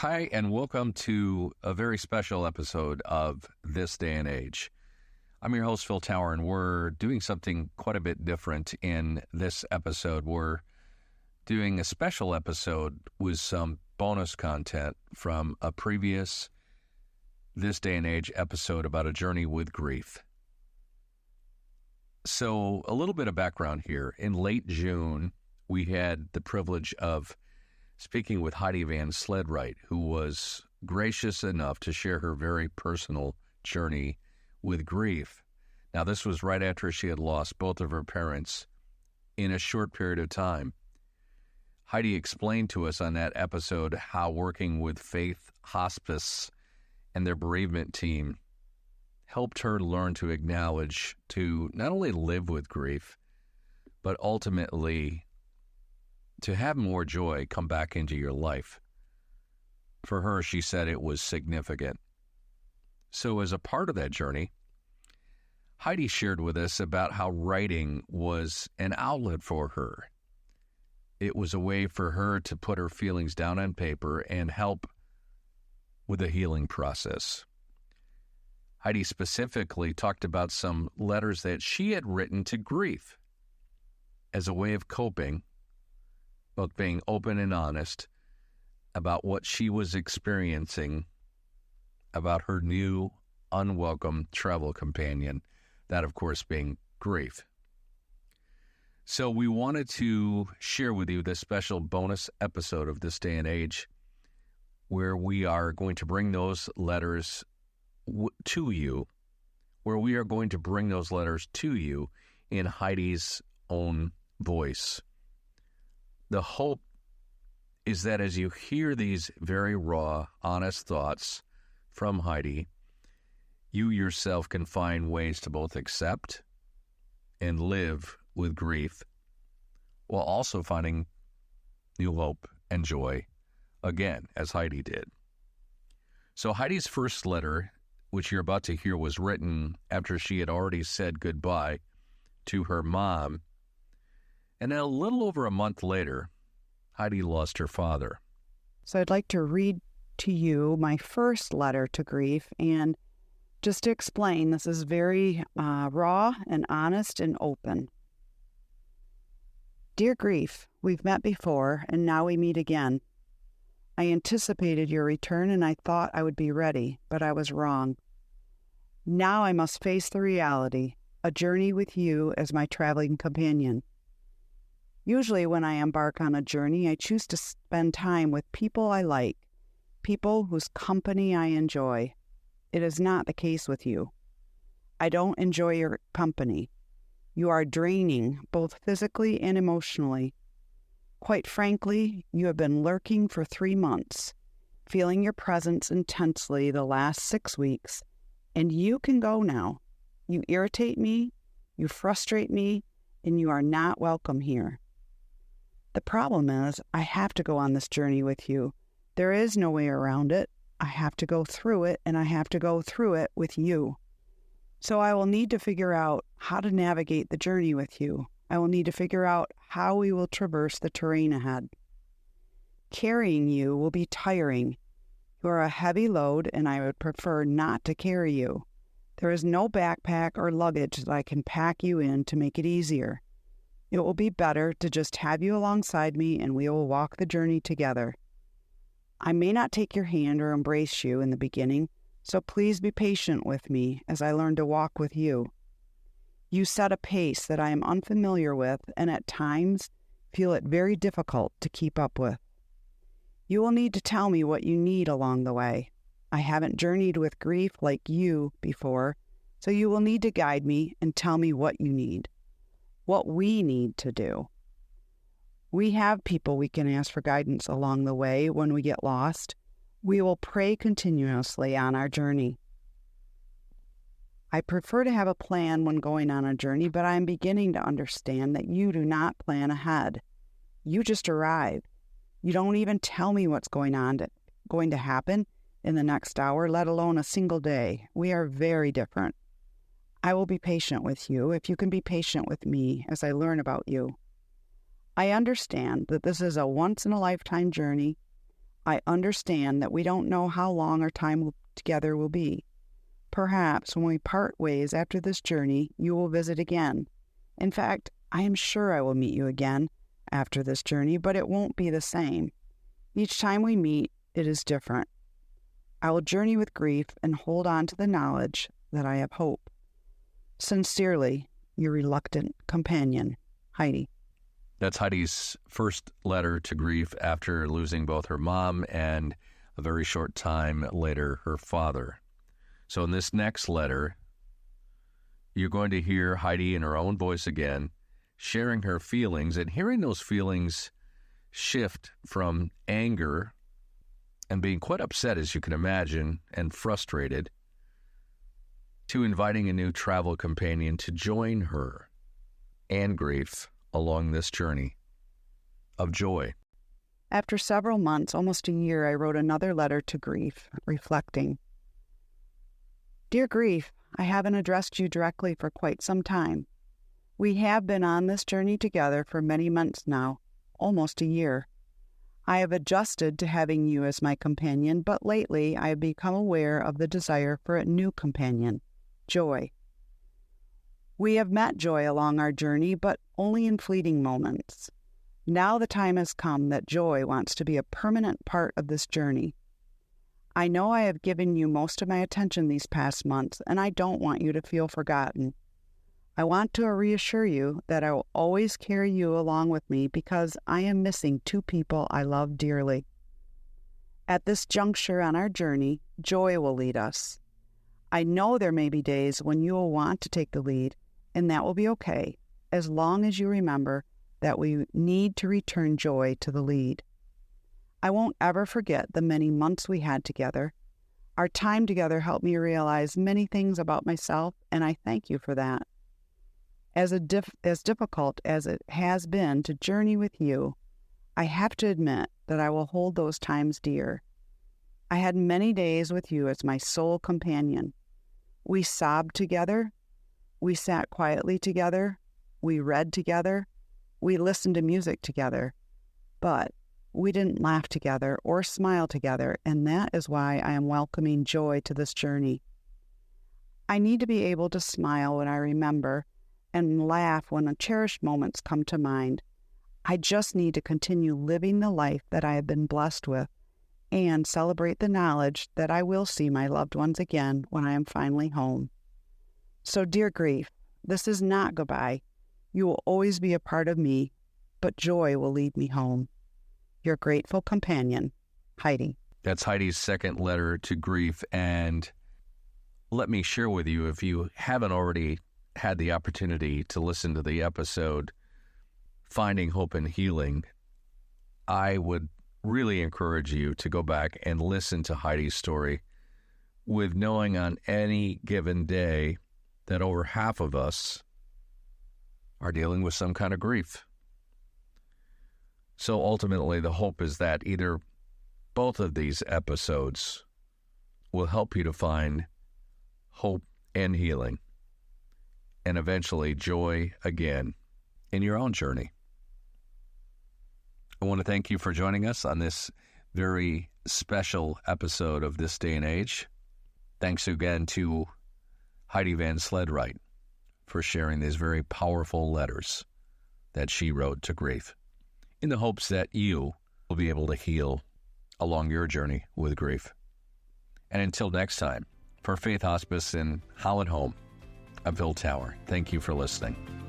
Hi, and welcome to a very special episode of This Day and Age. I'm your host, Phil Tower, and we're doing something quite a bit different in this episode. We're doing a special episode with some bonus content from a previous This Day and Age episode about a journey with grief. So, a little bit of background here. In late June, we had the privilege of speaking with Heidi VanSledright, who was gracious enough to share her very personal journey with grief. Now, this was right after she had lost both of her parents in a short period of time. Heidi explained to us on that episode how working with Faith Hospice and their bereavement team helped her learn to acknowledge, to not only live with grief, but ultimately to have more joy come back into your life. For her, she said it was significant. So as a part of that journey, Heidi shared with us about how writing was an outlet for her. It was a way for her to put her feelings down on paper and help with the healing process. Heidi specifically talked about some letters that she had written to grief as a way of coping, both being open and honest about what she was experiencing about her new, unwelcome travel companion, that, of course, being grief. So we wanted to share with you this special bonus episode of This Day and Age, where we are going to bring those letters to you, in Heidi's own voice. The hope is that as you hear these very raw, honest thoughts from Heidi, you yourself can find ways to both accept and live with grief while also finding new hope and joy again, as Heidi did. So Heidi's first letter, which you're about to hear, was written after she had already said goodbye to her mom. And then a little over a month later, Heidi lost her father. So I'd like to read to you my first letter to grief. And just to explain, this is very raw and honest and open. Dear grief, we've met before, and now we meet again. I anticipated your return, and I thought I would be ready, but I was wrong. Now I must face the reality, a journey with you as my traveling companion. Usually when I embark on a journey, I choose to spend time with people I like, people whose company I enjoy. It is not the case with you. I don't enjoy your company. You are draining, both physically and emotionally. Quite frankly, you have been lurking for 3 months, feeling your presence intensely the last 6 weeks, and you can go now. You irritate me, you frustrate me, and you are not welcome here. The problem is, I have to go on this journey with you. There is no way around it. I have to go through it, and I have to go through it with you. So I will need to figure out how to navigate the journey with you. I will need to figure out how we will traverse the terrain ahead. Carrying you will be tiring. You are a heavy load, and I would prefer not to carry you. There is no backpack or luggage that I can pack you in to make it easier. It will be better to just have you alongside me, and we will walk the journey together. I may not take your hand or embrace you in the beginning, so please be patient with me as I learn to walk with you. You set a pace that I am unfamiliar with and at times feel it very difficult to keep up with. You will need to tell me what you need along the way. I haven't journeyed with grief like you before, so you will need to guide me and tell me what you need, what we need to do. We have people we can ask for guidance along the way when we get lost. We will pray continuously on our journey. I prefer to have a plan when going on a journey, but I am beginning to understand that you do not plan ahead. You just arrive. You don't even tell me what's going to happen in the next hour, let alone a single day. We are very different. I will be patient with you if you can be patient with me as I learn about you. I understand that this is a once-in-a-lifetime journey. I understand that we don't know how long our time together will be. Perhaps when we part ways after this journey, you will visit again. In fact, I am sure I will meet you again after this journey, but it won't be the same. Each time we meet, it is different. I will journey with grief and hold on to the knowledge that I have hope. Sincerely, your reluctant companion, Heidi. That's Heidi's first letter to grief after losing both her mom and a very short time later, her father. So in this next letter, you're going to hear Heidi in her own voice again, sharing her feelings, and hearing those feelings shift from anger and being quite upset, as you can imagine, and frustrated, to inviting a new travel companion to join her and grief along this journey of joy. After several months, almost a year, I wrote another letter to grief, reflecting. Dear Grief, I haven't addressed you directly for quite some time. We have been on this journey together for many months now, almost a year. I have adjusted to having you as my companion, but lately I have become aware of the desire for a new companion, Joy. We have met Joy along our journey, but only in fleeting moments. Now the time has come that Joy wants to be a permanent part of this journey. I know I have given you most of my attention these past months, and I don't want you to feel forgotten. I want to reassure you that I will always carry you along with me because I am missing two people I love dearly. At this juncture on our journey, Joy will lead us. I know there may be days when you will want to take the lead, and that will be okay, as long as you remember that we need to return Joy to the lead. I won't ever forget the many months we had together. Our time together helped me realize many things about myself, and I thank you for that. As difficult as it has been to journey with you, I have to admit that I will hold those times dear. I had many days with you as my sole companion. We sobbed together. We sat quietly together. We read together. We listened to music together. But we didn't laugh together or smile together, and that is why I am welcoming Joy to this journey. I need to be able to smile when I remember and laugh when the cherished moments come to mind. I just need to continue living the life that I have been blessed with and celebrate the knowledge that I will see my loved ones again when I am finally home. So, dear Grief, this is not goodbye. You will always be a part of me, but Joy will lead me home. Your grateful companion, Heidi. That's Heidi's second letter to grief, and let me share with you, if you haven't already had the opportunity to listen to the episode, Finding Hope and Healing, I would really encourage you to go back and listen to Heidi's story, with knowing on any given day that over half of us are dealing with some kind of grief. So ultimately, the hope is that either both of these episodes will help you to find hope and healing, and eventually joy again in your own journey. I want to thank you for joining us on this very special episode of This Day and Age. Thanks again to Heidi VanSledright for sharing these very powerful letters that she wrote to grief, in the hopes that you will be able to heal along your journey with grief. And until next time, for Faith Hospice in Holland Home, I'm Phil Tower. Thank you for listening.